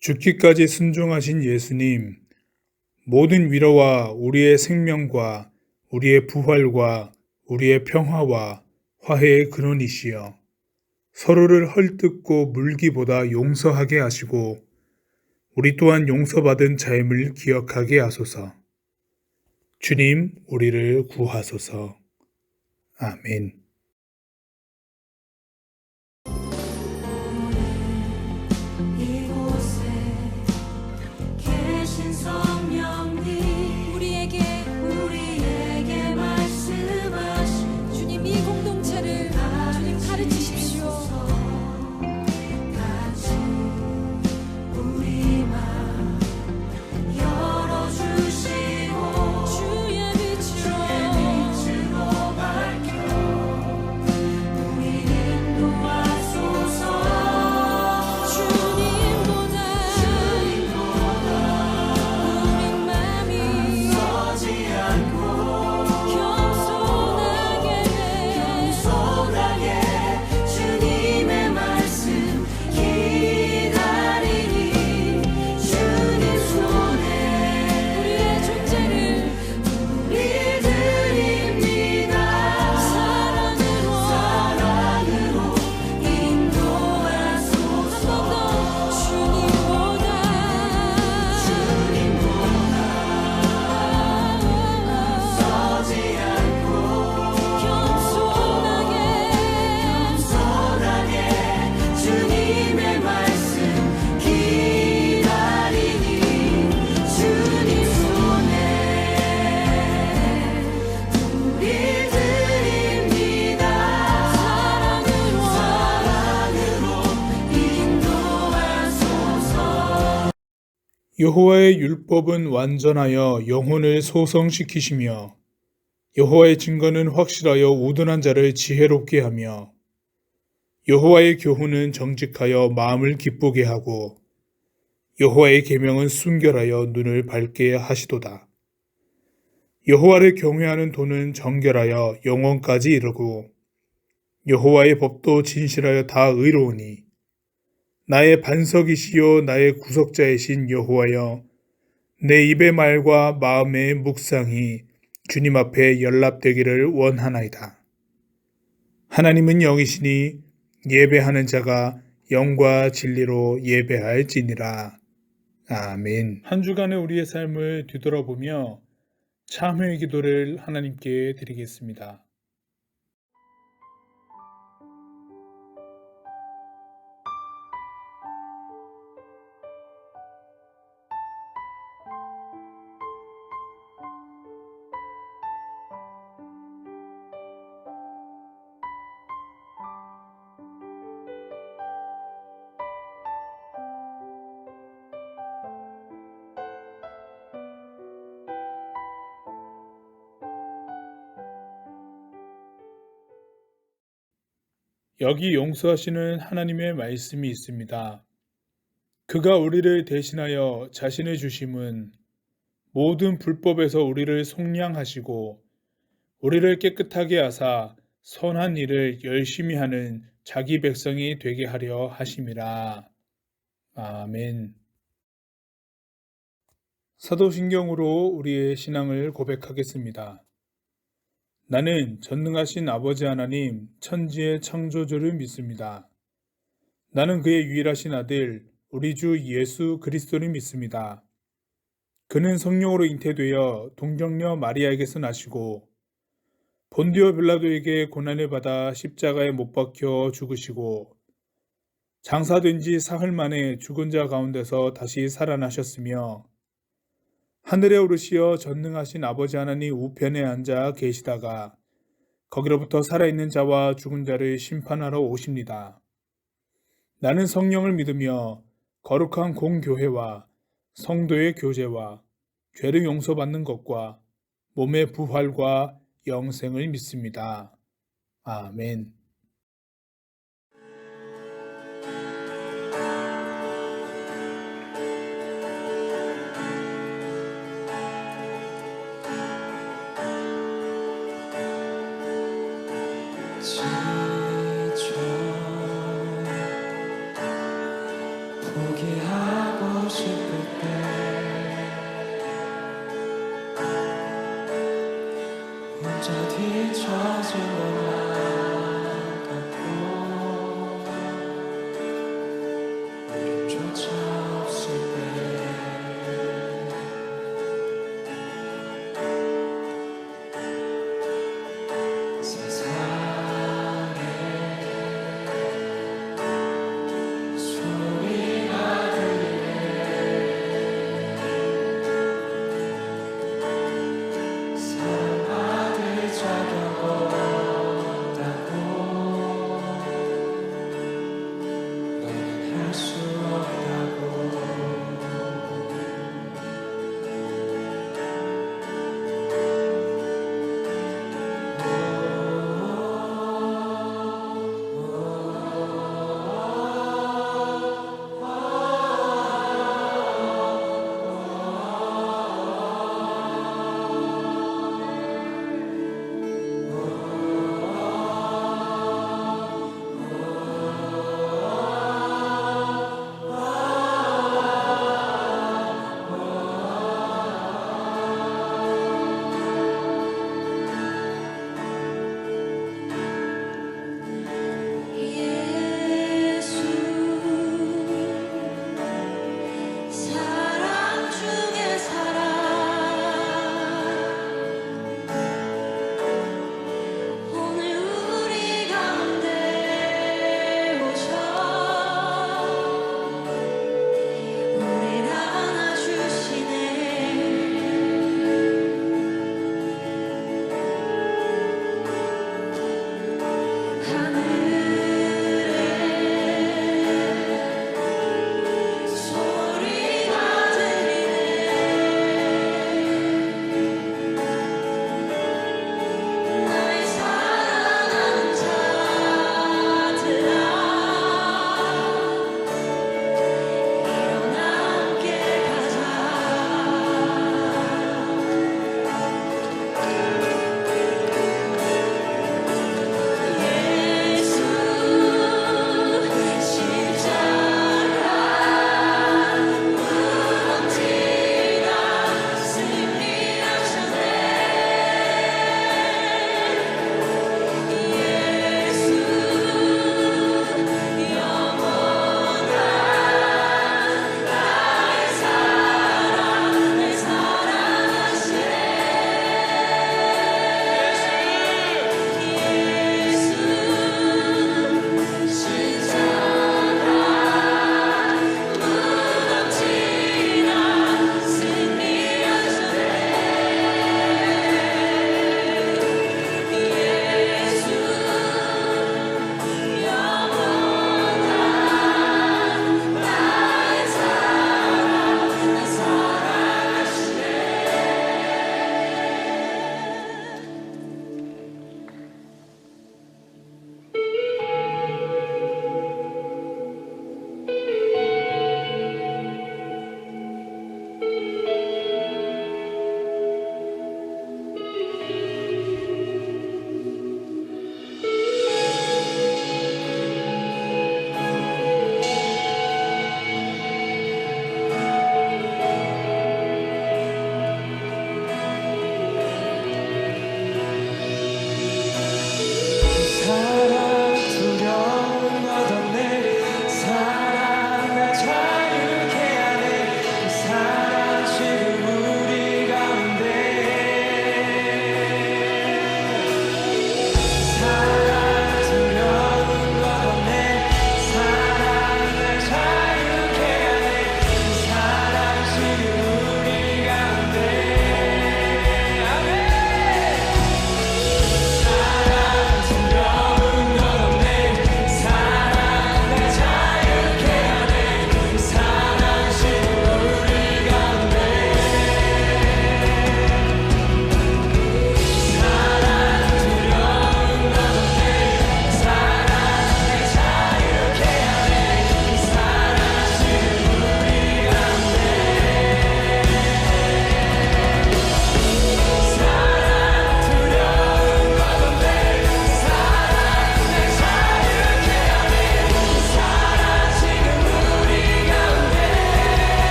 죽기까지 순종하신 예수님, 모든 위로와 우리의 생명과 우리의 부활과 우리의 평화와 화해의 근원이시여, 서로를 헐뜯고 물기보다 용서하게 하시고 우리 또한 용서받은 자임을 기억하게 하소서. 주님, 우리를 구하소서. 아멘. 여호와의 율법은 완전하여 영혼을 소성시키시며 여호와의 증거는 확실하여 우둔한 자를 지혜롭게 하며 여호와의 교훈은 정직하여 마음을 기쁘게 하고 여호와의 계명은 순결하여 눈을 밝게 하시도다. 여호와를 경외하는 도는 정결하여 영원까지 이르고 여호와의 법도 진실하여 다 의로우니 나의 반석이시요 나의 구속자이신 여호와여 내 입의 말과 마음의 묵상이 주님 앞에 연락되기를 원하나이다. 하나님은 영이시니 예배하는 자가 영과 진리로 예배할지니라. 아멘. 한 주간의 우리의 삶을 뒤돌아보며 참회의 기도를 하나님께 드리겠습니다. 여기 용서하시는 하나님의 말씀이 있습니다. 그가 우리를 대신하여 자신의 주심은 모든 불법에서 우리를 속량하시고 우리를 깨끗하게 하사 선한 일을 열심히 하는 자기 백성이 되게 하려 하심이라. 아멘. 사도신경으로 우리의 신앙을 고백하겠습니다. 나는 전능하신 아버지 하나님 천지의 창조주를 믿습니다. 나는 그의 유일하신 아들 우리 주 예수 그리스도를 믿습니다. 그는 성령으로 잉태되어 동정녀 마리아에게서 나시고 본디오 빌라도에게 고난을 받아 십자가에 못 박혀 죽으시고 장사된 지 사흘 만에 죽은 자 가운데서 다시 살아나셨으며 하늘에 오르시어 전능하신 아버지 하나님 우편에 앉아 계시다가 거기로부터 살아있는 자와 죽은 자를 심판하러 오십니다. 나는 성령을 믿으며 거룩한 공교회와 성도의 교제와 죄를 용서받는 것과 몸의 부활과 영생을 믿습니다. 아멘. 포기하고 싶을 때 혼자 뒤처진 것만 같고 우림조차 없을 때 세상에 소리가 들리네 사랑받을 자격은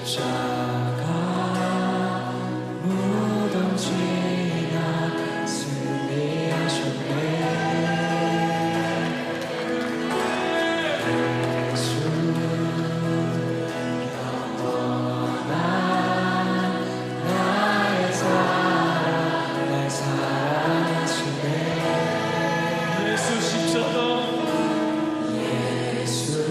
십자가 무덤 지나 승리하셨네. 예수 영원한 나의 사랑 날 사랑하시네. 예수 십자가 예수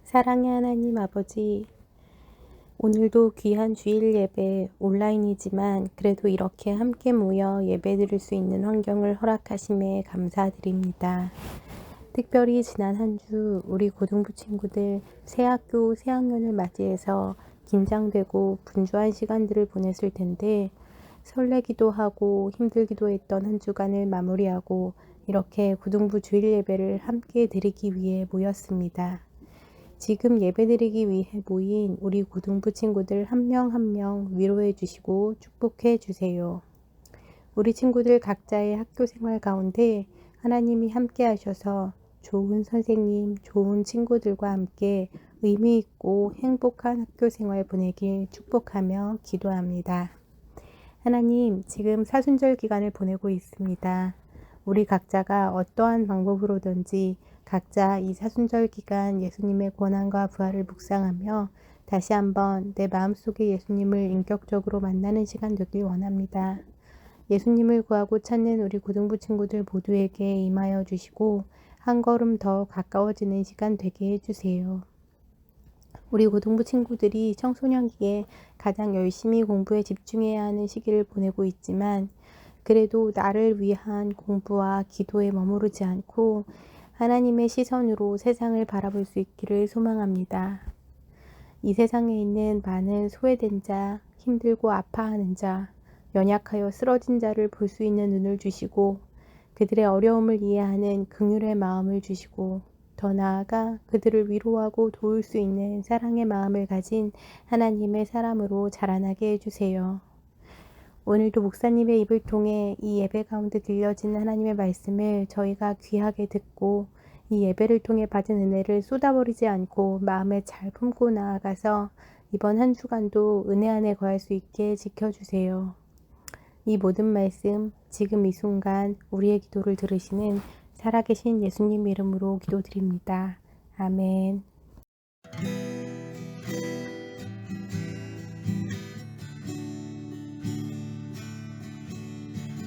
사랑의 하나님 아버지, 오늘도 귀한 주일 예배 온라인이지만 그래도 이렇게 함께 모여 예배 드릴 수 있는 환경을 허락하심에 감사드립니다. 특별히 지난 한 주 우리 고등부 친구들 새학교 새학년을 맞이해서 긴장되고 분주한 시간들을 보냈을 텐데 설레기도 하고 힘들기도 했던 한 주간을 마무리하고 이렇게 고등부 주일 예배를 함께 드리기 위해 모였습니다. 지금 예배드리기 위해 모인 우리 고등부 친구들 한 명 한 명 위로해 주시고 축복해 주세요. 우리 친구들 각자의 학교 생활 가운데 하나님이 함께 하셔서 좋은 선생님, 좋은 친구들과 함께 의미 있고 행복한 학교 생활 보내길 축복하며 기도합니다. 하나님, 지금 사순절 기간을 보내고 있습니다. 우리 각자가 어떠한 방법으로든지 각자 이 사순절 기간 예수님의 고난과 부활을 묵상하며 다시 한번 내 마음속에 예수님을 인격적으로 만나는 시간 되길 원합니다. 예수님을 구하고 찾는 우리 고등부 친구들 모두에게 임하여 주시고 한 걸음 더 가까워지는 시간 되게 해주세요. 우리 고등부 친구들이 청소년기에 가장 열심히 공부에 집중해야 하는 시기를 보내고 있지만 그래도 나를 위한 공부와 기도에 머무르지 않고 하나님의 시선으로 세상을 바라볼 수 있기를 소망합니다. 이 세상에 있는 많은 소외된 자, 힘들고 아파하는 자, 연약하여 쓰러진 자를 볼 수 있는 눈을 주시고 그들의 어려움을 이해하는 긍휼의 마음을 주시고 더 나아가 그들을 위로하고 도울 수 있는 사랑의 마음을 가진 하나님의 사람으로 자라나게 해주세요. 오늘도 목사님의 입을 통해 이 예배 가운데 들려진 하나님의 말씀을 저희가 귀하게 듣고 이 예배를 통해 받은 은혜를 쏟아버리지 않고 마음에 잘 품고 나아가서 이번 한 주간도 은혜 안에 거할 수 있게 지켜주세요. 이 모든 말씀 지금 이 순간 우리의 기도를 들으시는 살아계신 예수님 이름으로 기도드립니다. 아멘.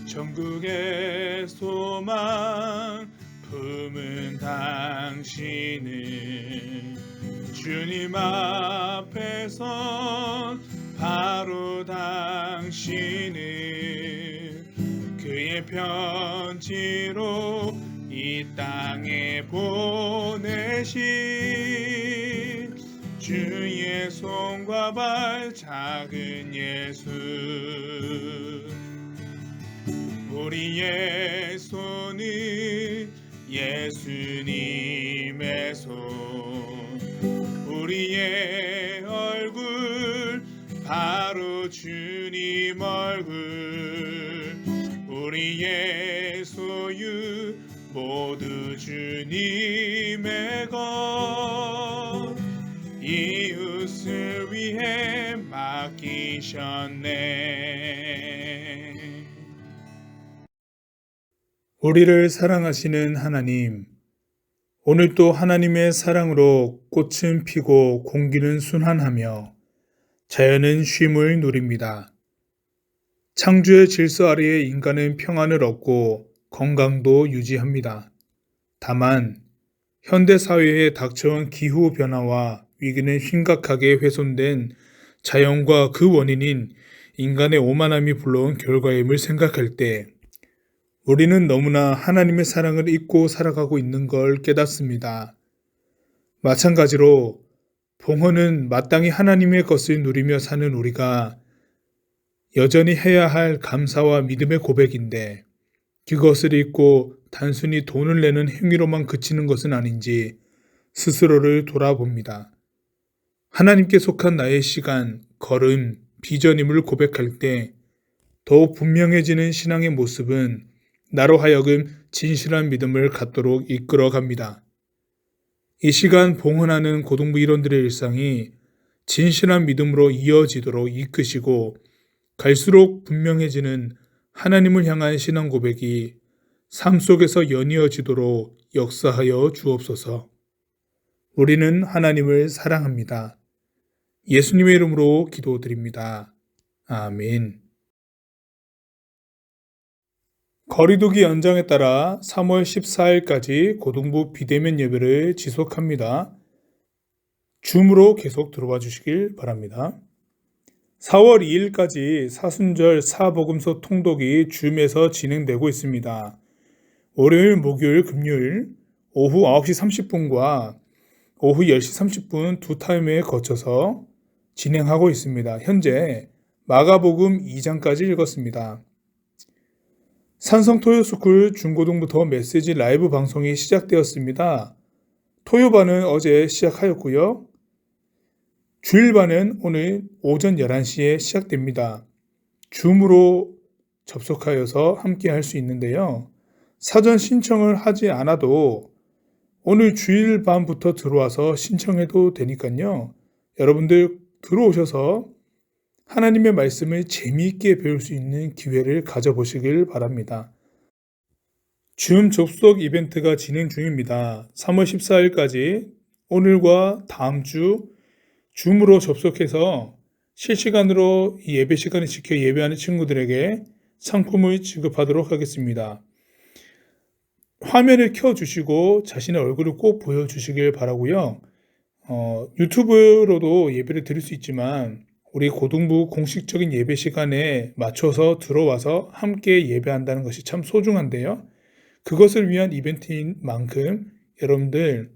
전국의 소망 품은 당신은 주님 앞에선 바로 당신은 그의 편지로 이 땅에 보내신 주의 손과 발 작은 예수 우리의 손은 예수님의 손 우리의 얼굴 바로 주님 얼굴 우리의 소유 모두 주님의 것 이웃을 위해 맡기셨네. 우리를 사랑하시는 하나님, 오늘 또 하나님의 사랑으로 꽃은 피고 공기는 순환하며 자연은 쉼을 누립니다. 창조의 질서 아래에 인간은 평안을 얻고 건강도 유지합니다. 다만 현대 사회에 닥쳐온 기후 변화와 위기는 심각하게 훼손된 자연과 그 원인인 인간의 오만함이 불러온 결과임을 생각할 때 우리는 너무나 하나님의 사랑을 잊고 살아가고 있는 걸 깨닫습니다. 마찬가지로 봉헌은 마땅히 하나님의 것을 누리며 사는 우리가 여전히 해야 할 감사와 믿음의 고백인데 그것을 잊고 단순히 돈을 내는 행위로만 그치는 것은 아닌지 스스로를 돌아봅니다. 하나님께 속한 나의 시간, 걸음, 비전임을 고백할 때 더욱 분명해지는 신앙의 모습은 나로 하여금 진실한 믿음을 갖도록 이끌어 갑니다. 이 시간 봉헌하는 고등부 일원들의 일상이 진실한 믿음으로 이어지도록 이끄시고 갈수록 분명해지는 하나님을 향한 신앙 고백이 삶 속에서 연이어지도록 역사하여 주옵소서. 우리는 하나님을 사랑합니다. 예수님의 이름으로 기도드립니다. 아멘. 거리두기 연장에 따라 3월 14일까지 고등부 비대면 예배를 지속합니다. 줌으로 계속 들어와 주시길 바랍니다. 4월 2일까지 사순절 사복음서 통독이 줌에서 진행되고 있습니다. 월요일, 목요일, 금요일 오후 9시 30분과 오후 10시 30분 두 타임에 거쳐서 진행하고 있습니다. 현재 마가복음 2장까지 읽었습니다. 산성토요스쿨 중고등부터 메시지 라이브 방송이 시작되었습니다. 토요반은 어제 시작하였고요. 주일반은 오늘 오전 11시에 시작됩니다. 줌으로 접속하여서 함께 할 수 있는데요. 사전 신청을 하지 않아도 오늘 주일반부터 들어와서 신청해도 되니까요. 여러분들 들어오셔서 하나님의 말씀을 재미있게 배울 수 있는 기회를 가져보시길 바랍니다. 줌 접속 이벤트가 진행 중입니다. 3월 14일까지 오늘과 다음 주 줌으로 접속해서 실시간으로 이 예배 시간을 지켜 예배하는 친구들에게 상품을 지급하도록 하겠습니다. 화면을 켜주시고 자신의 얼굴을 꼭 보여주시길 바라고요. 유튜브로도 예배를 드릴 수 있지만 우리 고등부 공식적인 예배 시간에 맞춰서 들어와서 함께 예배한다는 것이 참 소중한데요. 그것을 위한 이벤트인 만큼 여러분들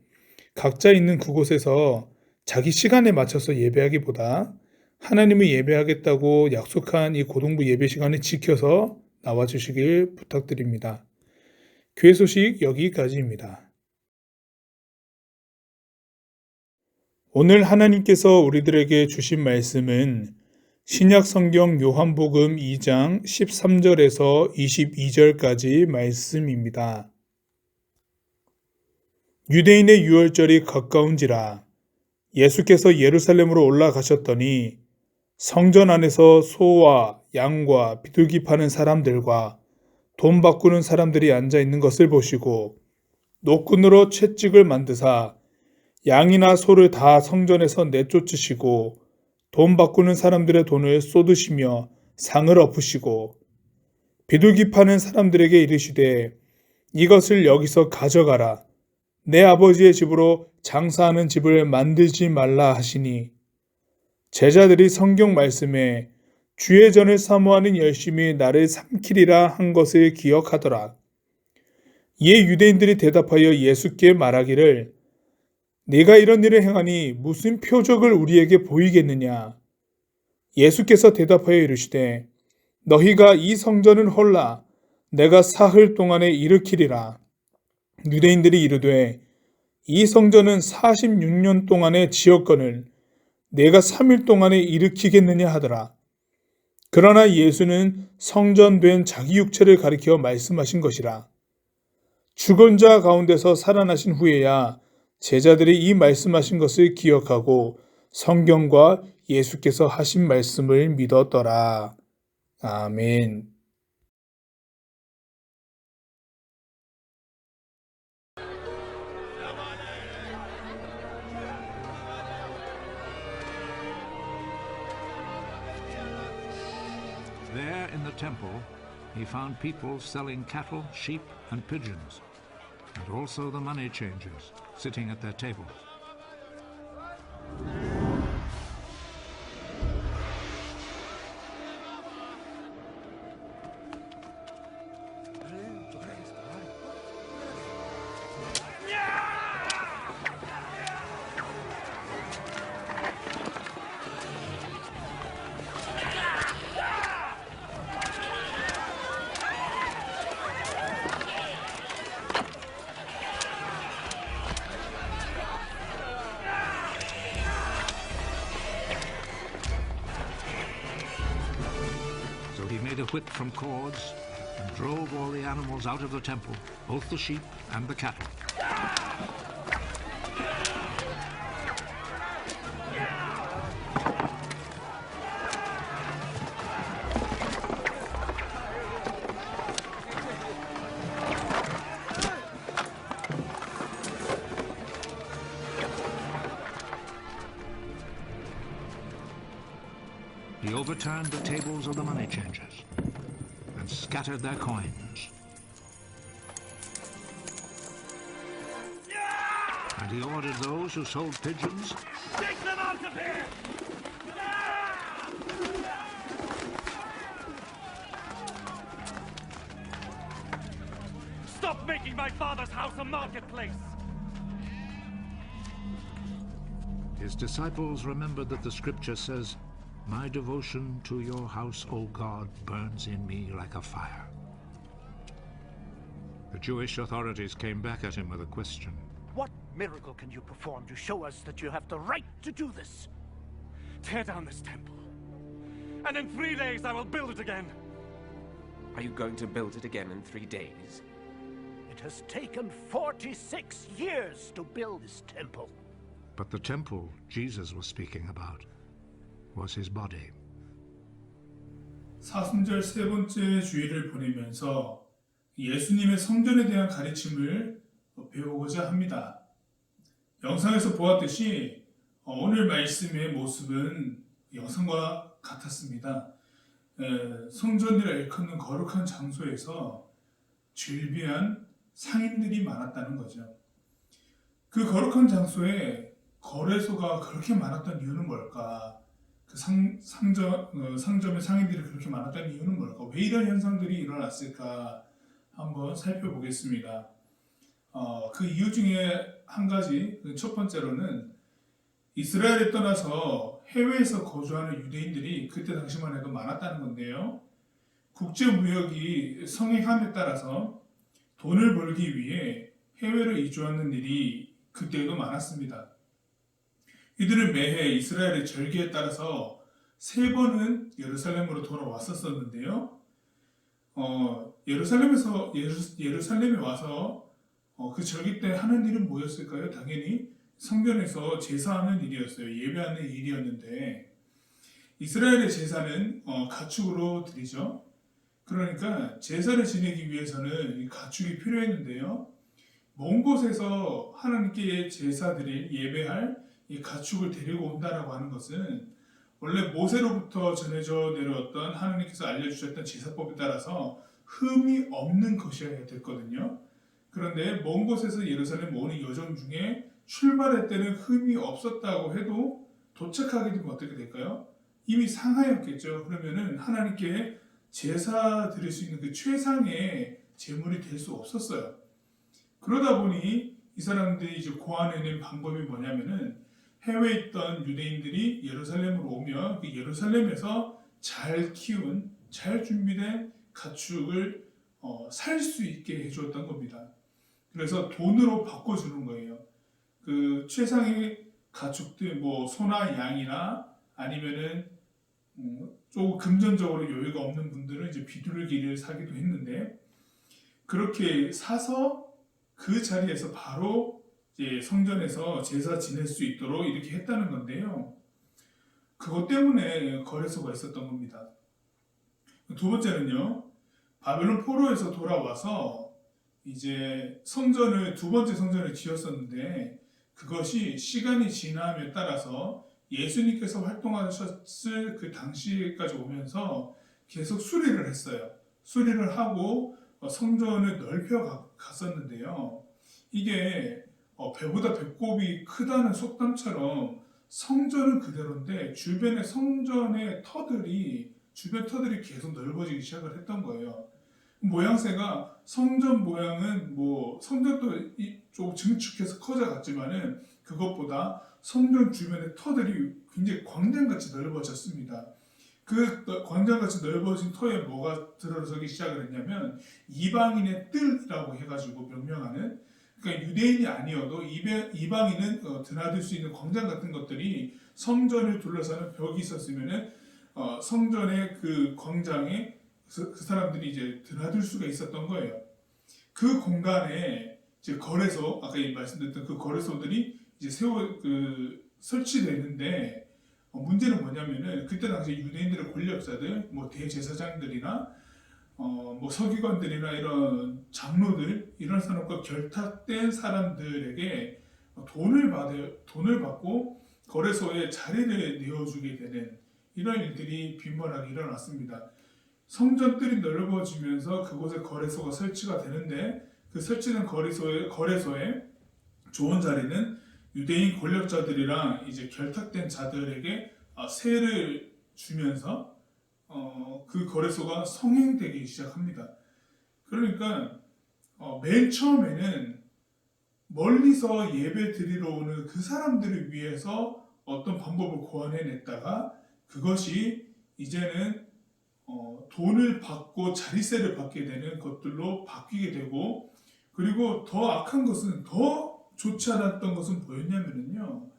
각자 있는 그곳에서 자기 시간에 맞춰서 예배하기보다 하나님을 예배하겠다고 약속한 이 고등부 예배 시간을 지켜서 나와주시길 부탁드립니다. 교회 소식 여기까지입니다. 오늘 하나님께서 우리들에게 주신 말씀은 신약 성경 요한복음 2장 13절에서 22절까지 말씀입니다. 유대인의 유월절이 가까운지라 예수께서 예루살렘으로 올라가셨더니 성전 안에서 소와 양과 비둘기 파는 사람들과 돈 바꾸는 사람들이 앉아 있는 것을 보시고 노끈으로 채찍을 만드사 양이나 소를 다 성전에서 내쫓으시고 돈 바꾸는 사람들의 돈을 쏟으시며 상을 엎으시고 비둘기 파는 사람들에게 이르시되 이것을 여기서 가져가라. 내 아버지의 집으로 장사하는 집을 만들지 말라 하시니 제자들이 성경 말씀에 주의 전을 사모하는 열심이 나를 삼키리라 한 것을 기억하더라. 이에 유대인들이 대답하여 예수께 말하기를 네가 이런 일을 행하니 무슨 표적을 우리에게 보이겠느냐. 예수께서 대답하여 이르시되 너희가 이 성전을 헐라 내가 사흘 동안에 일으키리라. 유대인들이 이르되 이 성전은 46년 동안의 지었거늘 내가 3일 동안에 일으키겠느냐 하더라. 그러나 예수는 성전된 자기 육체를 가리켜 말씀하신 것이라. 죽은 자 가운데서 살아나신 후에야 제자들이 이 말씀하신 것을 기억하고 성경과 예수께서 하신 말씀을 믿었더라. 아멘. There in the temple, he found people selling cattle, sheep, and pigeons, and also the money changers sitting at their tables. made a whip from cords and drove all the animals out of the temple, both the sheep and the cattle. He overturned the tables of the money changers and scattered their coins. And he ordered those who sold pigeons Take them out of here! Stop making my father's house a marketplace! His disciples remembered that the scripture says, "My devotion to your house, O God, burns in me like a fire." The Jewish authorities came back at him with a question. What miracle can you perform to show us that you have the right to do this? Tear down this temple, and in 3 days I will build it again. Are you going to build it again in 3 days? It has taken 46 years to build this temple. But the temple Jesus was speaking about was his body. 사순절 세 번째 주일을 보내면서 예수님의 성전에 대한 가르침을 배우고자 합니다. 영상에서 보았듯이 오늘 말씀의 모습은 영상과 같았습니다. 성전이라 일컫는 거룩한 장소에서 즐비한 상인들이 많았다는 거죠. 그 거룩한 장소에 거래소가 그렇게 많았던 이유는 뭘까? 그 상점의 상인들이 그렇게 많았던 이유는 뭘까? 왜 이런 현상들이 일어났을까? 한번 살펴보겠습니다. 그 이유 중에 한 가지, 첫 번째로는 이스라엘에 떠나서 해외에서 거주하는 유대인들이 그때 당시만 해도 많았다는 건데요. 국제무역이 성행함에 따라서 돈을 벌기 위해 해외로 이주하는 일이 그때도 많았습니다. 이들은 매해 이스라엘의 절기에 따라서 3번은 예루살렘으로 돌아왔었는데요. 예루살렘에 와서 그 절기 때 하는 일은 뭐였을까요? 당연히 성전에서 제사하는 일이었어요. 예배하는 일이었는데 이스라엘의 제사는 가축으로 드리죠. 그러니까 제사를 지내기 위해서는 이 가축이 필요했는데요. 먼 곳에서 하나님께 제사드릴 예배할 이 가축을 데리고 온다라고 하는 것은 원래 모세로부터 전해져 내려왔던 하나님께서 알려주셨던 제사법에 따라서 흠이 없는 것이어야 됐거든요. 그런데 먼 곳에서 예루살렘 오는 여정 중에 출발할 때는 흠이 없었다고 해도 도착하게 되면 어떻게 될까요? 이미 상하였겠죠. 그러면은 하나님께 제사 드릴 수 있는 그 최상의 제물이 될 수 없었어요. 그러다 보니 이 사람들이 이제 고안해낸 방법이 뭐냐면은 해외에 있던 유대인들이 예루살렘으로 오면 그 예루살렘에서 잘 키운, 잘 준비된 가축을 살 수 있게 해주었던 겁니다. 그래서 돈으로 바꿔주는 거예요. 그 최상의 가축들, 뭐 소나 양이나 아니면은 조금 금전적으로 여유가 없는 분들은 이제 비둘기를 사기도 했는데 그렇게 사서 그 자리에서 바로 이제 성전에서 제사 지낼 수 있도록 이렇게 했다는 건데요. 그것 때문에 거래소가 있었던 겁니다. 두 번째는요, 바벨론 포로에서 돌아와서 이제 두 번째 성전을 지었었는데 그것이 시간이 지남에 따라서 예수님께서 활동하셨을 그 당시까지 오면서 계속 수리를 했어요. 수리를 하고 성전을 넓혀 갔었는데요. 이게 배보다 배꼽이 크다는 속담처럼 성전은 그대로인데 주변 터들이 계속 넓어지기 시작을 했던 거예요. 모양새가 성전 모양은 성전도 좀 증축해서 커져갔지만은 그것보다 성전 주변의 터들이 굉장히 광장같이 넓어졌습니다. 그 광장같이 넓어진 터에 뭐가 들어서기 시작을 했냐면 이방인의 뜰이라고 해가지고 명명하는, 그러니까 유대인이 아니어도 이방인은 드나들 수 있는 광장 같은 것들이 성전을 둘러싸는 벽이 있었으면은 성전의 그 광장에 그 사람들이 이제 드나들 수가 있었던 거예요. 그 공간에 이제 거래소, 아까 말씀드렸던 그 거래소들이 이제 설치되는데, 문제는 뭐냐면은 그때 당시 유대인들의 권력자들, 뭐 대제사장들이나 뭐 서기관들이나 이런 장로들, 이런 사람과 결탁된 사람들에게 돈을 받고 거래소에 자리를 내어주게 되는 이런 일들이 빈번하게 일어났습니다. 성전들이 넓어지면서 그곳에 거래소가 설치가 되는데, 그 설치된 거래소에 좋은 자리는 유대인 권력자들이랑 이제 결탁된 자들에게 세를 주면서 그 거래소가 성행되기 시작합니다. 그러니까 맨 처음에는 멀리서 예배 드리러 오는 그 사람들을 위해서 어떤 방법을 고안해냈다가, 그것이 이제는 돈을 받고 자리세를 받게 되는 것들로 바뀌게 되고, 그리고 더 악한 것은, 더 좋지 않았던 것은 뭐였냐면요,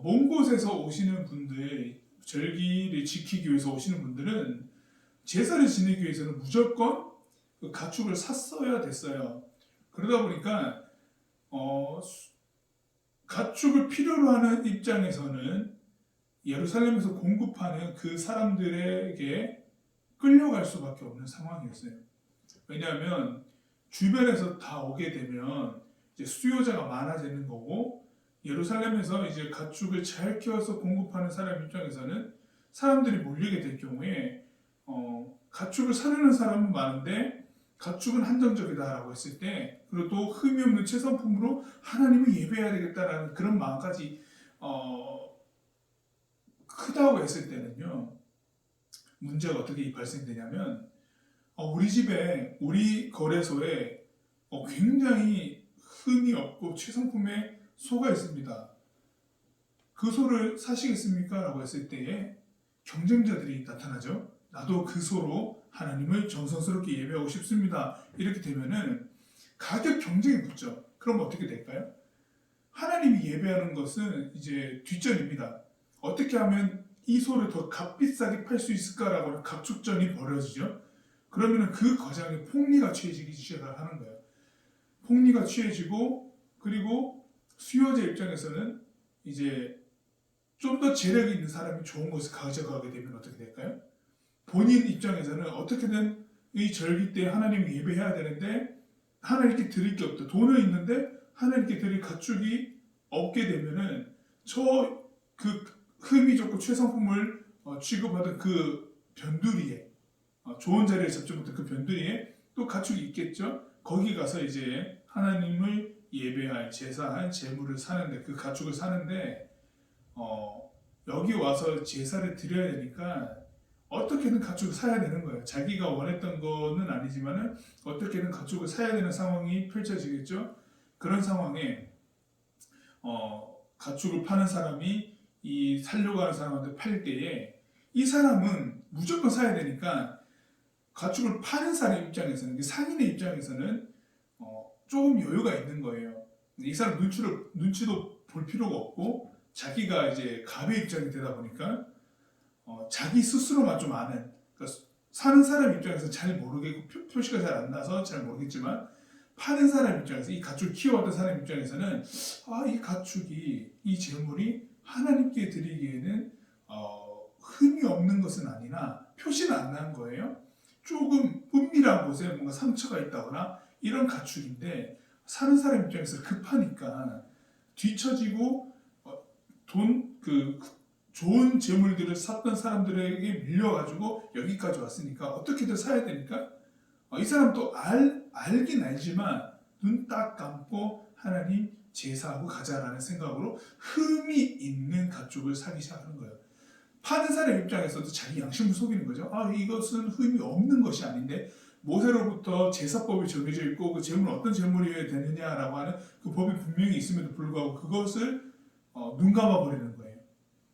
먼 곳에서 오시는 분들, 절기를 지키기 위해서 오시는 분들은 제사를 지내기 위해서는 무조건 그 가축을 샀어야 됐어요. 그러다 보니까 가축을 필요로 하는 입장에서는 예루살렘에서 공급하는 그 사람들에게 끌려갈 수밖에 없는 상황이었어요. 왜냐하면 주변에서 다 오게 되면 이제 수요자가 많아지는 거고, 예루살렘에서 이제 가축을 잘 키워서 공급하는 사람 입장에서는 사람들이 몰리게 될 경우에 가축을 사려는 사람은 많은데 가축은 한정적이다라고 했을 때, 그리고 또 흠이 없는 최상품으로 하나님을 예배해야 되겠다라는 그런 마음까지 크다고 했을 때는요, 문제가 어떻게 발생되냐면, 우리 집에, 우리 거래소에 굉장히 흠이 없고 최상품의 소가 있습니다. 그 소를 사시겠습니까? 라고 했을 때에 경쟁자들이 나타나죠. 나도 그 소로 하나님을 정성스럽게 예배하고 싶습니다. 이렇게 되면은 가격 경쟁이 붙죠. 그럼 어떻게 될까요? 하나님이 예배하는 것은 이제 뒷전입니다. 어떻게 하면 이 소를 더 값비싸게 팔 수 있을까라고 하는 갑축전이 벌어지죠. 그러면 그 과정에 폭리가 취해지기 시작하는 거예요. 폭리가 취해지고, 그리고 수요자 입장에서는 이제 좀 더 재력이 있는 사람이 좋은 것을 가져가게 되면 어떻게 될까요? 본인 입장에서는 어떻게든 이 절기 때 하나님 예배해야 되는데 하나님께 드릴 게 없다. 돈은 있는데 하나님께 드릴 가축이 없게 되면은 그 흠이 좋고 최상품을 취급하던 그 변두리에, 좋은 자리에 잡지 못한 그 변두리에 또 가축이 있겠죠. 거기 가서 이제 하나님을 예배할, 제사할 제물을 사는데, 그 가축을 사는데 여기 와서 제사를 드려야 되니까 어떻게든 가축을 사야 되는 거예요. 자기가 원했던 거는 아니지만은 어떻게든 가축을 사야 되는 상황이 펼쳐지겠죠. 그런 상황에 가축을 파는 사람이 이 살려고 하는 사람한테 팔 때에 이 사람은 무조건 사야 되니까 가축을 파는 사람 입장에서는, 상인의 입장에서는 조금 여유가 있는 거예요. 이 사람 눈치도 볼 필요가 없고, 자기가 이제 갑의 입장이 되다 보니까 자기 스스로만 좀 아는, 그러니까 사는 사람 입장에서 잘 모르겠고 표시가 잘 안 나서 잘 모르겠지만, 파는 사람 입장에서, 이 가축을 키워왔던 사람 입장에서는 이 가축이, 이 재물이 하나님께 드리기에는 흠이 없는 것은 아니나 표시는 안 난 거예요. 조금 은밀한 곳에 뭔가 상처가 있다거나 이런 가축인데, 사는 사람 입장에서 급하니까 뒤처지고 좋은 재물들을 샀던 사람들에게 밀려가지고 여기까지 왔으니까 어떻게든 사야 되니까 이 사람도 알긴 알지만 눈 딱 감고 하나님 제사하고 가자라는 생각으로 흠이 있는 가축을 사기 시작하는 거예요. 파는 사람 입장에서도 자기 양심을 속이는 거죠. 이것은 흠이 없는 것이 아닌데, 모세로부터 제사법이 정해져 있고 그 제물은 어떤 제물이어야 되느냐라고 하는 그 법이 분명히 있음에도 불구하고 그것을 눈 감아버리는 거예요.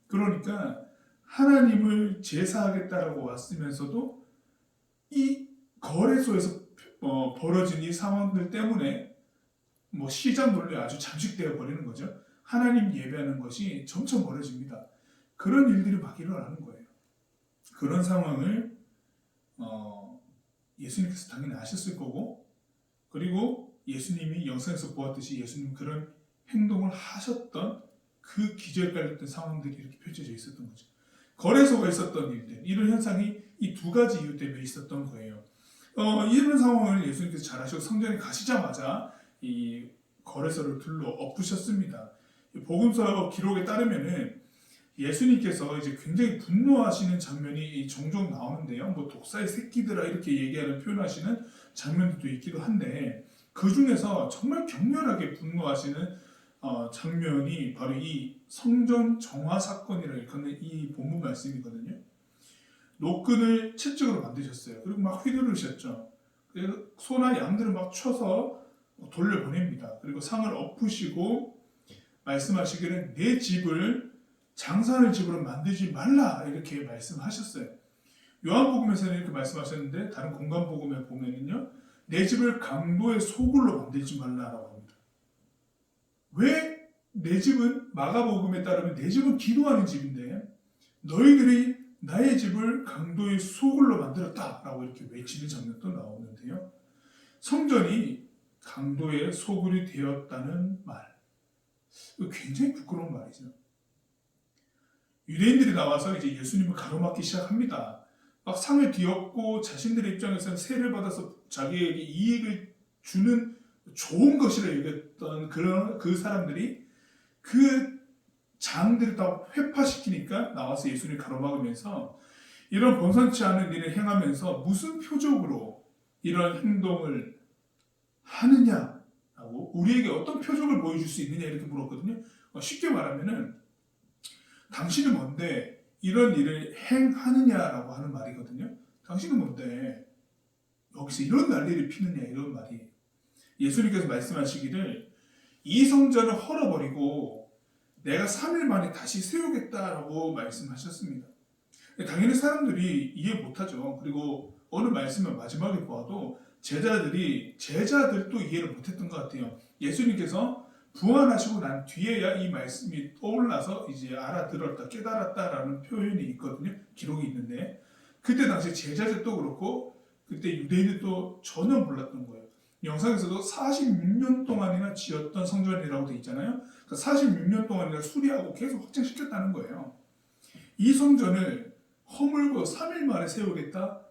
그러니까 하나님을 제사하겠다라고 왔으면서도 이 거래소에서 벌어진 이 상황들 때문에 시장 논리에 아주 잠식되어 버리는 거죠. 하나님 예배하는 것이 점점 멀어집니다. 그런 일들이 막 일어나는 거예요. 그런 상황을 예수님께서 당연히 아셨을 거고, 그리고 예수님이 영상에서 보았듯이 예수님 그런 행동을 하셨던 그 기절갈렸던 상황들이 이렇게 펼쳐져 있었던 거죠. 거래소가 있었던 일들, 이런 현상이 이 두 가지 이유 때문에 있었던 거예요. 이런 상황을 예수님께서 잘 아시고 성전에 가시자마자 이 거래소를 둘러 엎으셨습니다. 복음서 기록에 따르면은 예수님께서 이제 굉장히 분노하시는 장면이 종종 나오는데요. 뭐 독사의 새끼들아 이렇게 얘기하는 표현하시는 장면도 있기도 한데, 그 중에서 정말 격렬하게 분노하시는 장면이 바로 이 성전 정화 사건이라고 일컫는 이 본문 말씀이거든요. 노끈을 채찍으로 만드셨어요. 그리고 막 휘두르셨죠. 그래서 소나 양들을 막 쳐서 돌려보냅니다. 그리고 상을 엎으시고 말씀하시기를 내 집을 장사하는 집으로 만들지 말라 이렇게 말씀하셨어요. 요한복음에서는 이렇게 말씀하셨는데 다른 공간복음에 보면은요, 내 집을 강도의 소굴로 만들지 말라라고 합니다. 왜 내 집은, 마가복음에 따르면 내 집은 기도하는 집인데 너희들이 나의 집을 강도의 소굴로 만들었다라고 이렇게 외치는 장면도 나오는데요. 성전이 강도의 소굴이 되었다는 말, 굉장히 부끄러운 말이죠. 유대인들이 나와서 이제 예수님을 가로막기 시작합니다. 막 상을 뒤엎고 자신들의 입장에서는 세를 받아서 자기에게 이익을 주는 좋은 것이라 여겼던 그 사람들이 그 장들을 다 회파시키니까 나와서 예수님을 가로막으면서 이런 범상치 않은 일을 행하면서 무슨 표적으로 이런 행동을 하느냐라고, 우리에게 어떤 표적을 보여줄 수 있느냐 이렇게 물었거든요. 쉽게 말하면은 당신은 뭔데 이런 일을 행하느냐라고 하는 말이거든요. 당신은 뭔데 여기서 이런 난리를 피느냐 이런 말이. 예수님께서 말씀하시기를 이 성전을 헐어버리고 내가 3일 만에 다시 세우겠다라고 말씀하셨습니다. 당연히 사람들이 이해 못하죠. 그리고 어느 말씀을 마지막에 보아도 제자들도 이해를 못했던 것 같아요. 예수님께서 부활하시고 난 뒤에야 이 말씀이 떠올라서 이제 알아들었다, 깨달았다라는 표현이 있거든요. 기록이 있는데, 그때 당시 제자들도 그렇고 그때 유대인들도 전혀 몰랐던 거예요. 영상에서도 46년 동안이나 지었던 성전이라고 돼 있잖아요. 46년 동안이나 수리하고 계속 확장시켰다는 거예요. 이 성전을 허물고 3일 만에 세우겠다?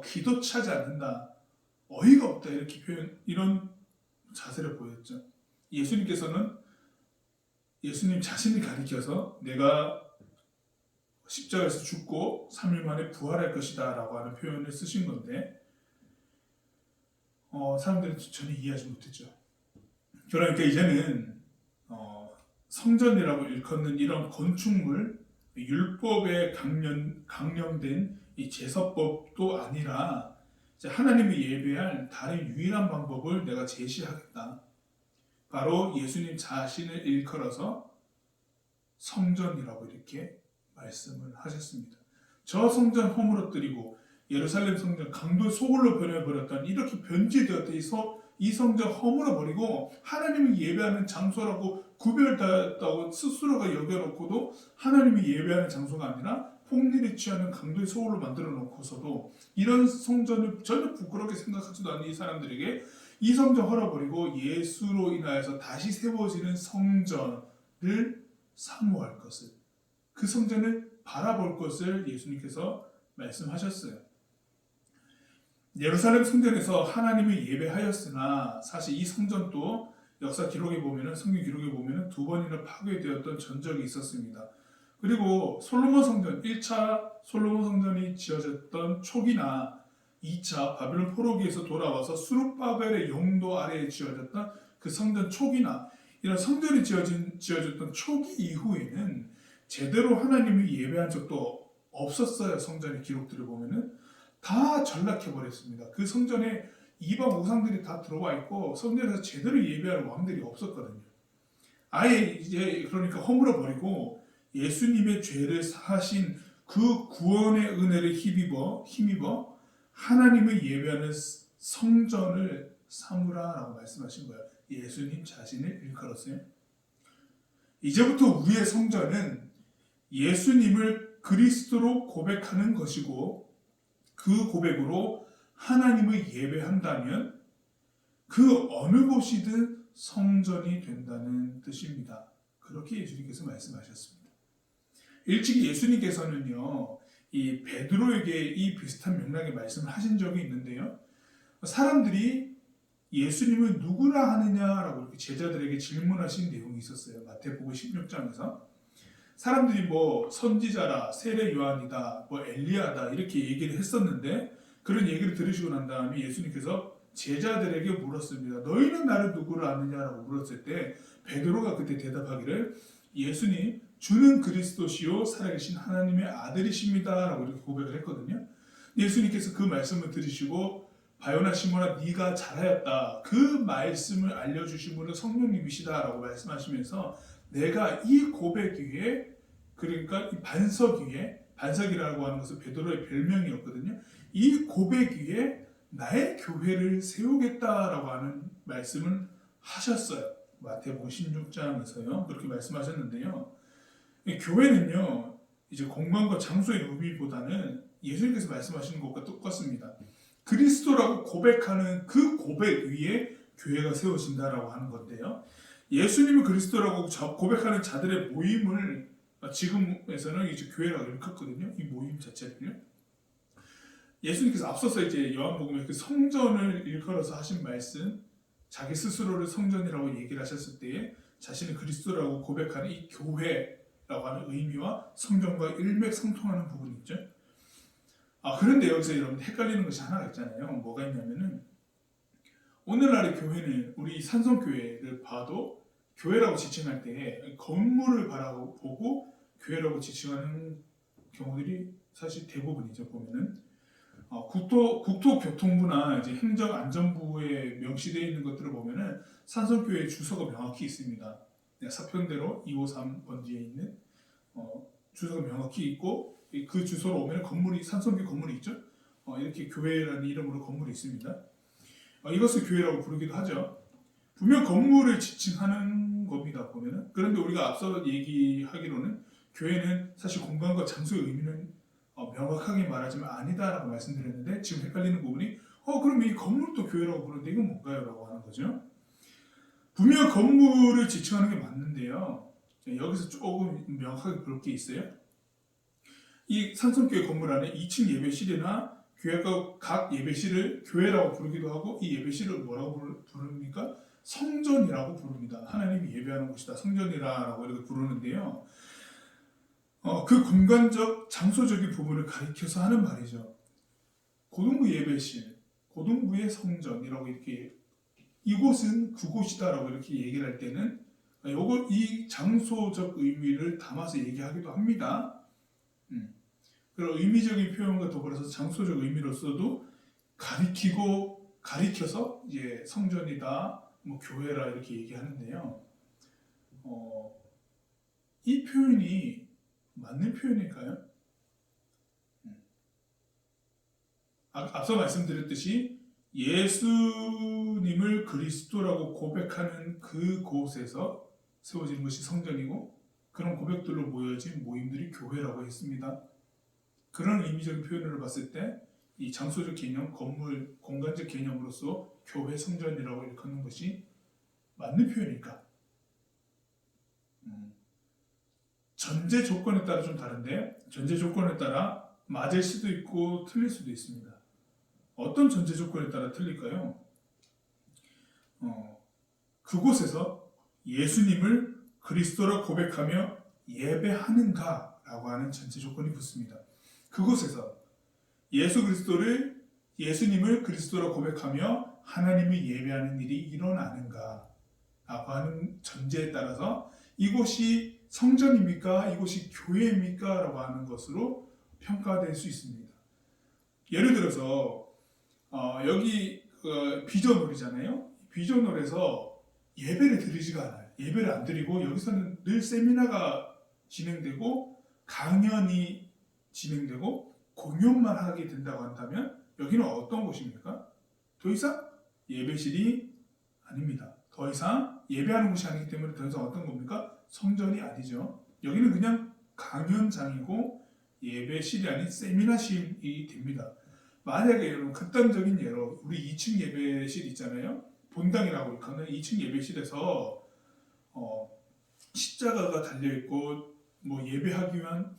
기도 차지 않는다. 어이가 없다. 이렇게 이런 자세를 보였죠. 예수님께서는 예수님 자신을 가리켜서 내가 십자가에서 죽고 3일 만에 부활할 것이다 라고 하는 표현을 쓰신 건데, 사람들은 전혀 이해하지 못했죠. 그러니까 이제는 성전이라고 일컫는 이런 건축물, 율법에 강령된 이 제사법도 아니라 이제 하나님이 예배할 다른 유일한 방법을 내가 제시하겠다. 바로 예수님 자신을 일컬어서 성전이라고 이렇게 말씀을 하셨습니다. 저 성전 허물어뜨리고 예루살렘 성전 강도 소굴로 변해버렸던, 이렇게 변질되었던 이 성전 허물어버리고 하나님이 예배하는 장소라고 구별되었다고 스스로가 여겨놓고도 하나님이 예배하는 장소가 아니라 폭리를 취하는 강도의 소굴로 만들어 놓고서도 이런 성전을 전혀 부끄럽게 생각하지도 않는 이 사람들에게 이 성전 헐어버리고 예수로 인하여서 다시 세워지는 성전을 사모할 것을, 그 성전을 바라볼 것을 예수님께서 말씀하셨어요. 예루살렘 성전에서 하나님을 예배하였으나 사실 이 성전도 역사 기록에 보면은, 성경 기록에 보면은 2번이나 파괴되었던 전적이 있었습니다. 그리고 솔로몬 성전, 1차 솔로몬 성전이 지어졌던 초기나 2차 바벨론 포로기에서 돌아와서 수룹바벨의 용도 아래에 지어졌던 그 성전 초기나 이런 성전이 지어졌던 초기 이후에는 제대로 하나님이 예배한 적도 없었어요. 성전의 기록들을 보면은 다 전락해버렸습니다. 그 성전에 이방 우상들이 다 들어와 있고 성전에서 제대로 예배하는 왕들이 없었거든요. 아예 이제 그러니까 허물어버리고 예수님의 죄를 사하신 그 구원의 은혜를 힘입어 하나님을 예배하는 성전을 삼으라라고 말씀하신 거예요. 예수님 자신을 일컬었어요. 이제부터 우리의 성전은 예수님을 그리스도로 고백하는 것이고 그 고백으로 하나님을 예배한다면 그 어느 곳이든 성전이 된다는 뜻입니다. 그렇게 예수님께서 말씀하셨습니다. 일찍이 예수님께서는요, 이 베드로에게 이 비슷한 맥락의 말씀을 하신 적이 있는데요. 사람들이 예수님을 누구라 하느냐라고 이렇게 제자들에게 질문하신 내용이 있었어요. 마태복음 16장에서. 사람들이 뭐 선지자라, 세례 요한이다, 뭐 엘리야다 이렇게 얘기를 했었는데 그런 얘기를 들으시고 난 다음에 예수님께서 제자들에게 물었습니다. 너희는 나를 누구로 아느냐라고 물었을 때 베드로가 그때 대답하기를 예수님 주는 그리스도시요 살아계신 하나님의 아들이십니다 라고 이렇게 고백을 했거든요. 예수님께서 그 말씀을 들으시고 바요나 시몬아 네가 잘하였다. 그 말씀을 알려주신 분은 성령님이시다 라고 말씀하시면서 내가 이 고백 위에 그러니까 이 반석 위에 반석이라고 하는 것은 베드로의 별명이었거든요. 이 고백 위에 나의 교회를 세우겠다라고 하는 말씀을 하셨어요. 마태복음 16장에서요. 그렇게 말씀하셨는데요. 교회는요. 이제 공간과 장소의 의미보다는 예수님께서 말씀하시는 것과 똑같습니다. 그리스도라고 고백하는 그 고백 위에 교회가 세워진다라고 하는 건데요. 예수님이 그리스도라고 고백하는 자들의 모임을 지금에서는 이제 교회라고 일컫거든요. 이 모임 자체를요. 예수님께서 앞서서 이제 요한복음에 그 성전을 일컬어서 하신 말씀, 자기 스스로를 성전이라고 얘기를 하셨을 때에 자신을 그리스도라고 고백하는 이 교회라고 하는 의미와 성전과 일맥상통하는 부분이 있죠. 그런데 여기서 여러분 헷갈리는 것이 하나가 있잖아요. 뭐가 있냐면은 오늘날의 교회는 우리 산성교회를 봐도 교회라고 지칭할 때 건물을 바라보고 교회라고 지칭하는 경우들이 사실 대부분이죠. 보면은 국토교통부나 이제 행정안전부에 명시되어 있는 것들을 보면은 산성교회 주소가 명확히 있습니다. 사편대로 253번지에 있는 주소가 명확히 있고 그 주소로 오면 건물이 산성교회 건물이 있죠. 이렇게 교회라는 이름으로 건물이 있습니다. 이것을 교회라고 부르기도 하죠. 분명 건물을 지칭하는 겁니다. 보면은 그런데 우리가 앞서 얘기하기로는 교회는 사실 공간과 장소의 의미는 명확하게 말하지만 아니다라고 말씀드렸는데 지금 헷갈리는 부분이 그럼 이 건물도 교회라고 부르는데 이건 뭔가요? 라고 하는 거죠. 분명 건물을 지칭하는 게 맞는데요. 여기서 조금 명확하게 볼 게 있어요. 이 산성교회 건물 안에 2층 예배실이나 교회가 각 예배실을 교회라고 부르기도 하고 이 예배실을 뭐라고 부릅니까? 성전이라고 부릅니다. 하나님이 예배하는 곳이다. 성전이라고 이렇게 부르는데요. 그 공간적, 장소적인 부분을 가리켜서 하는 말이죠. 고등부 예배실, 고등부의 성전이라고 이렇게 이곳은 그곳이다라고 이렇게 얘기를 할 때는 이 장소적 의미를 담아서 얘기하기도 합니다. 그런 의미적인 표현과 더불어서 장소적 의미로서도 가리켜서 이제 성전이다, 뭐 교회라 이렇게 얘기하는데요. 이 표현이 맞는 표현일까요? 앞서 말씀드렸듯이 예수님을 그리스도라고 고백하는 그곳에서 세워지는 것이 성전이고 그런 고백들로 모여진 모임들이 교회라고 했습니다. 그런 의미적인 표현으로 봤을 때 이 장소적 개념, 건물, 공간적 개념으로서 교회 성전이라고 일컫는 것이 맞는 표현일까? 전제 조건에 따라 좀 다른데 전제 조건에 따라 맞을 수도 있고 틀릴 수도 있습니다. 어떤 전제 조건에 따라 틀릴까요? 그곳에서 예수님을 그리스도라 고백하며 예배하는가라고 하는 전제 조건이 붙습니다. 그곳에서 예수님을 그리스도라 고백하며 하나님을 예배하는 일이 일어나는가 라고 하는 전제에 따라서 이곳이 성전입니까? 이곳이 교회입니까? 라고 하는 것으로 평가될 수 있습니다. 예를 들어서 여기 비전홀이잖아요. 비전홀에서 예배를 드리지가 않아요. 예배를 안 드리고 여기서는 늘 세미나가 진행되고 강연이 진행되고 공연만 하게 된다고 한다면 여기는 어떤 곳입니까? 더 이상 예배실이 아닙니다. 더 이상 예배하는 곳이 아니기 때문에 더 이상 어떤 겁니까? 성전이 아니죠. 여기는 그냥 강연장이고 예배실이 아닌 세미나실이 됩니다. 만약에 여러분 극단적인 예로 우리 2층 예배실 있잖아요. 본당이라고 일컫는 2층 예배실에서 십자가가 달려있고 뭐 예배하기 위한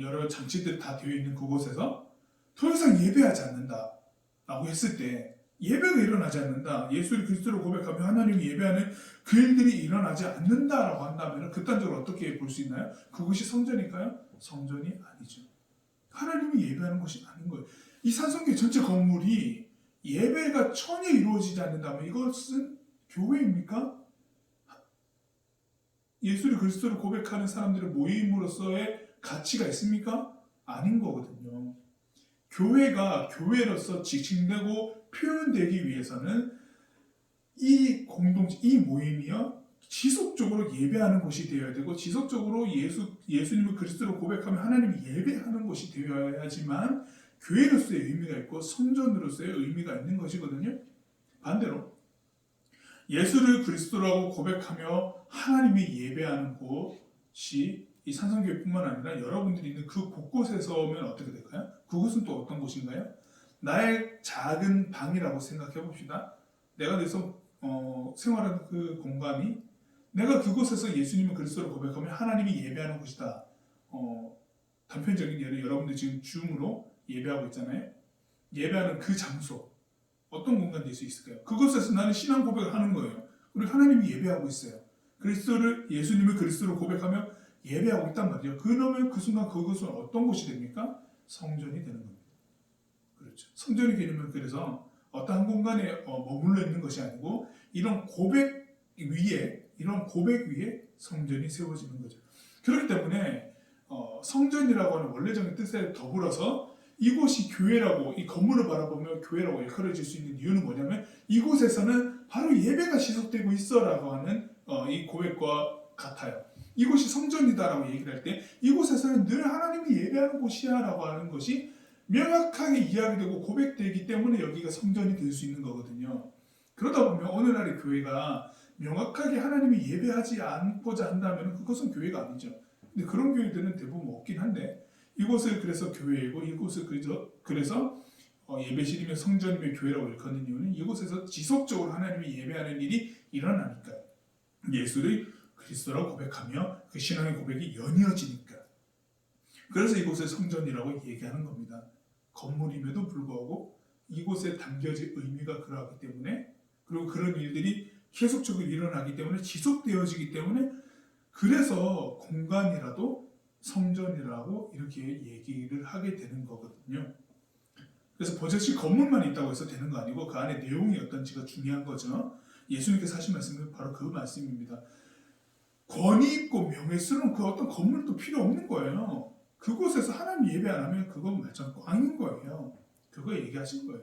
여러 장치들이 다 되어 있는 그곳에서 더 이상 예배하지 않는다 라고 했을 때 예배가 일어나지 않는다. 예수를 그리스도로 고백하며 하나님을 예배하는 그 일들이 일어나지 않는다라고 한다면 극단적으로 어떻게 볼 수 있나요? 그것이 성전일까요? 성전이 아니죠. 하나님이 예배하는 것이 아닌 거예요. 이 산성교 전체 건물이 예배가 전혀 이루어지지 않는다면 이것은 교회입니까? 예수를 그리스도로 고백하는 사람들의 모임으로서의 가치가 있습니까? 아닌 거거든요. 교회가 교회로서 지칭되고 표현되기 위해서는 이 공동체, 이 모임이요 지속적으로 예배하는 곳이 되어야 되고 지속적으로 예수님을 그리스도로 고백하며 하나님이 예배하는 곳이 되어야지만 교회로서의 의미가 있고 성전으로서의 의미가 있는 것이거든요. 반대로 예수를 그리스도라고 고백하며 하나님이 예배하는 곳이 이 산성교회뿐만 아니라 여러분들이 있는 그 곳곳에서면 어떻게 될까요? 그곳은 또 어떤 곳인가요? 나의 작은 방이라고 생각해 봅시다. 내가 돼서 생활하는 그 공간이 내가 그곳에서 예수님을 그리스도로 고백하며 하나님이 예배하는 곳이다. 단편적인 예를 여러분들 지금 줌으로 예배하고 있잖아요. 예배하는 그 장소 어떤 공간이 될 수 있을까요? 그곳에서 나는 신앙 고백을 하는 거예요. 그리고 하나님이 예배하고 있어요. 예수님을 그리스도로 고백하며 예배하고 있단 말이에요. 그러면 그 순간 그것은 어떤 곳이 됩니까? 성전이 되는 겁니다. 그렇죠. 성전이 되려면 그래서 어떠한 공간에 머물러 있는 것이 아니고 이런 고백 위에 성전이 세워지는 거죠. 그렇기 때문에 성전이라고 하는 원래적인 뜻에 더불어서 이곳이 교회라고 이 건물을 바라보며 교회라고 일컬어질 수 있는 이유는 뭐냐면 이곳에서는 바로 예배가 시속되고 있어라고 하는 이 고백과 같아요. 이곳이 성전이다라고 얘기를 할 때 이곳에서는 늘 하나님이 예배하는 곳이야라고 하는 것이 명확하게 이야기되고 고백되기 때문에 여기가 성전이 될 수 있는 거거든요. 그러다 보면 오늘날의 교회가 명확하게 하나님이 예배하지 않고자 한다면 그것은 교회가 아니죠. 근데 그런 교회들은 대부분 없긴 한데 이곳을 그래서 교회이고 이곳을 그래서 예배실이며 성전이며 교회라고 일컫는 이유는 이곳에서 지속적으로 하나님이 예배하는 일이 일어나니까요. 예수를 그리스도라고 고백하며 그 신앙의 고백이 연이어지니까. 그래서 이곳을 성전이라고 얘기하는 겁니다. 건물임에도 불구하고 이곳에 담겨질 의미가 그러하기 때문에 그리고 그런 일들이 계속적으로 일어나기 때문에 지속되어지기 때문에 그래서 공간이라도 성전이라고 이렇게 얘기를 하게 되는 거거든요. 그래서 버젓이 건물만 있다고 해서 되는 거 아니고 그 안에 내용이 어떤지가 중요한 거죠. 예수님께서 하신 말씀은 바로 그 말씀입니다. 권위 있고 명예스러운 그 어떤 건물도 필요 없는 거예요. 그곳에서 하나님 예배 안 하면 그건 말짱 꽝인 거예요. 그거 얘기하신 거예요.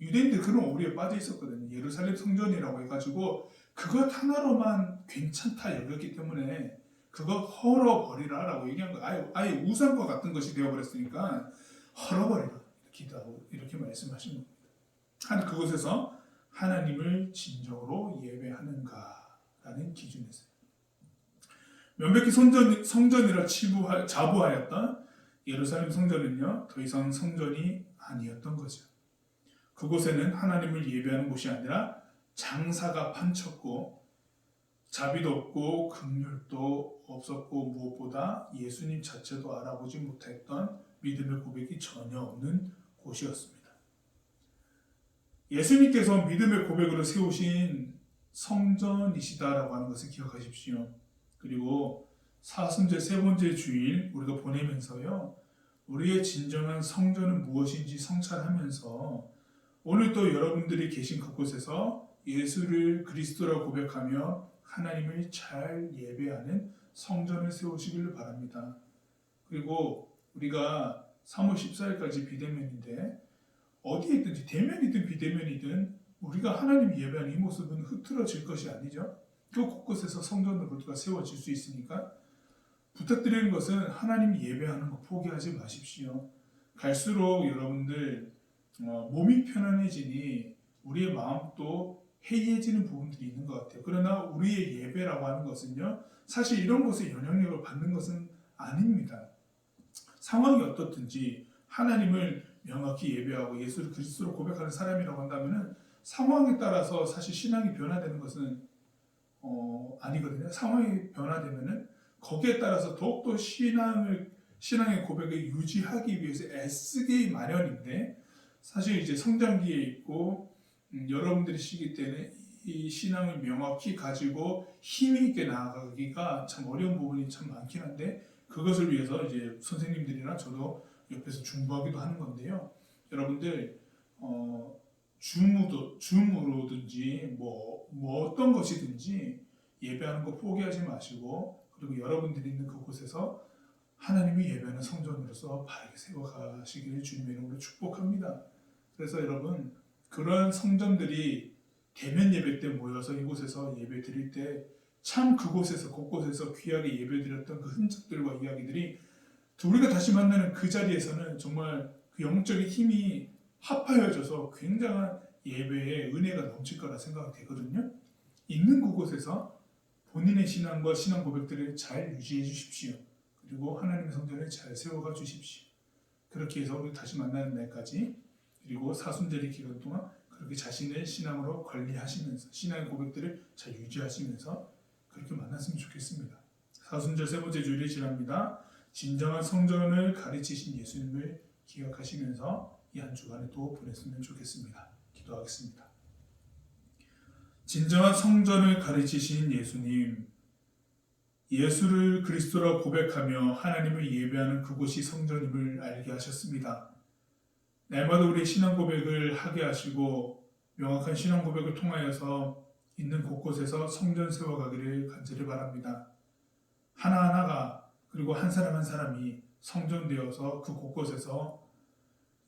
유대인들 그런 오류에 빠져 있었거든요. 예루살렘 성전이라고 해가지고 그것 하나로만 괜찮다 여겼기 때문에 그거 헐어버리라라고 얘기한 거예요. 아예 우상과 같은 것이 되어버렸으니까 헐어버리라 이렇게 말씀하신 겁니다. 그곳에서 하나님을 진정으로 예배하는가라는 기준에서요. 명백히 성전이라 자부하였던 예루살렘 성전은요 더 이상 성전이 아니었던 거죠. 그곳에는 하나님을 예배하는 곳이 아니라 장사가 판쳤고 자비도 없고 긍휼도 없었고 무엇보다 예수님 자체도 알아보지 못했던 믿음의 고백이 전혀 없는 곳이었습니다. 예수님께서 믿음의 고백으로 세우신 성전이시다라고 하는 것을 기억하십시오. 그리고 사순절 세 번째 주일 우리가 보내면서요. 우리의 진정한 성전은 무엇인지 성찰하면서 오늘 또 여러분들이 계신 그곳에서 예수를 그리스도라고 고백하며 하나님을 잘 예배하는 성전을 세우시기를 바랍니다. 그리고 우리가 3월 14일까지 비대면인데 어디에 있든지 대면이든 비대면이든 우리가 하나님 예배하는 이 모습은 흐트러질 것이 아니죠. 그 곳곳에서 성전으로가 세워질 수 있으니까 부탁드리는 것은 하나님 예배하는 거 포기하지 마십시오. 갈수록 여러분들 몸이 편안해지니 우리의 마음도 해이해지는 부분들이 있는 것 같아요. 그러나 우리의 예배라고 하는 것은요. 사실 이런 것에 영향력을 받는 것은 아닙니다. 상황이 어떻든지 하나님을 명확히 예배하고 예수를 그리스도로 고백하는 사람이라고 한다면은 상황에 따라서 사실 신앙이 변화되는 것은 아니거든요. 상황이 변화되면은 거기에 따라서 더욱더 신앙의 고백을 유지하기 위해서 애쓰기 마련인데 사실 이제 성장기에 있고 여러분들이 시기 때문에 이 신앙을 명확히 가지고 힘이 있게 나아가기가 참 어려운 부분이 참 많긴 한데 그것을 위해서 이제 선생님들이나 저도 옆에서 중보하기도 하는 건데요. 여러분들 줌으로든지 뭐 어떤 것이든지 예배하는 거 포기하지 마시고 그리고 여러분들이 있는 그곳에서 하나님이 예배하는 성전으로서 바르게 세워가시기를 주님의 이름으로 축복합니다. 그래서 여러분 그런 성전들이 대면 예배 때 모여서 이곳에서 예배 드릴 때 참 그곳에서 곳곳에서 귀하게 예배 드렸던 그 흔적들과 이야기들이 우리가 다시 만나는 그 자리에서는 정말 그 영적인 힘이 합하여져서 굉장한 예배의 은혜가 넘칠 거라 생각이 되거든요. 있는 그곳에서 본인의 신앙과 신앙 고백들을 잘 유지해 주십시오. 그리고 하나님의 성전을 잘 세워가 주십시오. 그렇게 해서 우리 다시 만나는 날까지 그리고 사순절의 기간 동안 그렇게 자신의 신앙으로 관리하시면서 신앙의 고백들을 잘 유지하시면서 그렇게 만났으면 좋겠습니다. 사순절 세 번째 주일이 지납니다. 진정한 성전을 가르치신 예수님을 기억하시면서 이 한 주간에 또 보냈으면 좋겠습니다. 기도하겠습니다. 진정한 성전을 가르치신 예수님, 예수를 그리스도라 고백하며 하나님을 예배하는 그곳이 성전임을 알게 하셨습니다. 날마다 우리의 신앙 고백을 하게 하시고 명확한 신앙 고백을 통하여서 있는 곳곳에서 성전 세워가기를 간절히 바랍니다. 하나하나가 그리고 한 사람 한 사람이 성전되어서 그 곳곳에서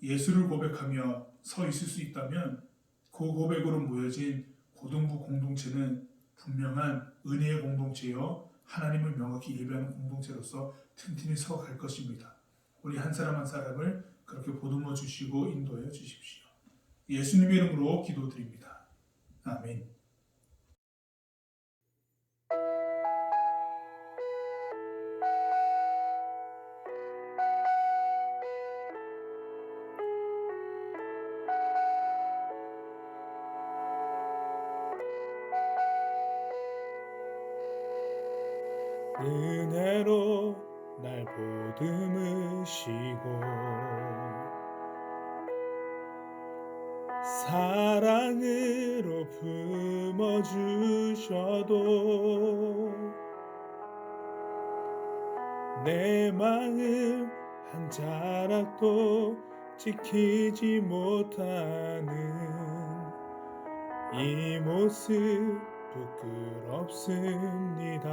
예수를 고백하며 서 있을 수 있다면 그 고백으로 모여진 고등부 공동체는 분명한 은혜의 공동체여 하나님을 명확히 예배하는 공동체로서 튼튼히 서갈 것입니다. 우리 한 사람 한 사람을 그렇게 보듬어 주시고 인도하여 주십시오. 예수님의 이름으로 기도드립니다. 아멘. 은혜로 날 보듬으시고 사랑으로 품어주셔도 내 마음 한 자락도 지키지 못하는 이 모습 부끄럽습니다.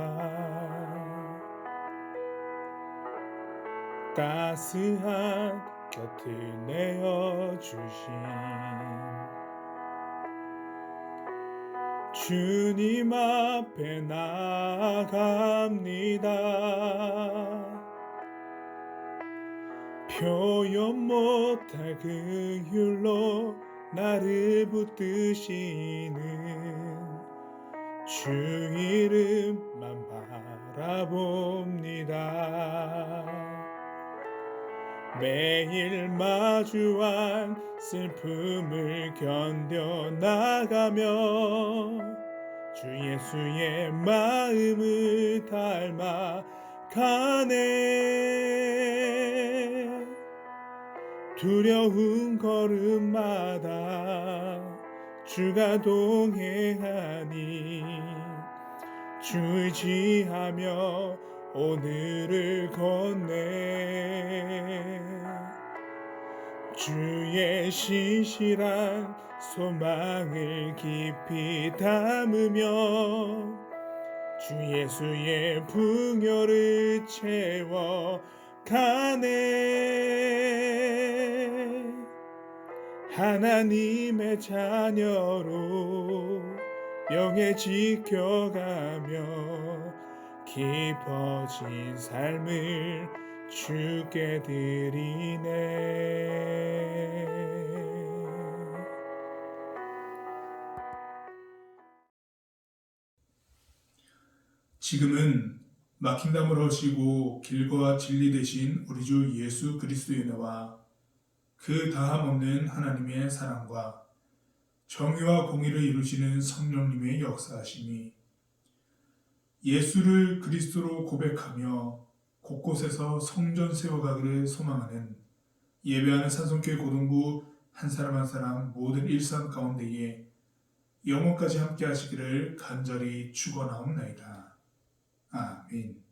따스한 곁을 내어주신 주님 앞에 나아갑니다. 표현 못할 그 율로 나를 붙드시는 주 이름만 바라봅니다. 매일 마주한 슬픔을 견뎌나가며 주 예수의 마음을 닮아가네. 두려운 걸음마다 주가 동행하니 주 의지하며 오늘을 건네. 주의 신실한 소망을 깊이 담으며 주 예수의 풍요를 채워 가네. 하나님의 자녀로 영에 지켜가며 깊어진 삶을 주께 드리네. 지금은 막힌 담을 허시고 길과 진리 되신 우리 주 예수 그리스도의 은혜와 그 다함 없는 하나님의 사랑과 정의와 공의를 이루시는 성령님의 역사하심이 예수를 그리스도로 고백하며 곳곳에서 성전 세워가기를 소망하는 예배하는 산성교회 고등부 한 사람 한 사람 모든 일상 가운데에 영원까지 함께 하시기를 간절히 축원하옵나이다. 아멘.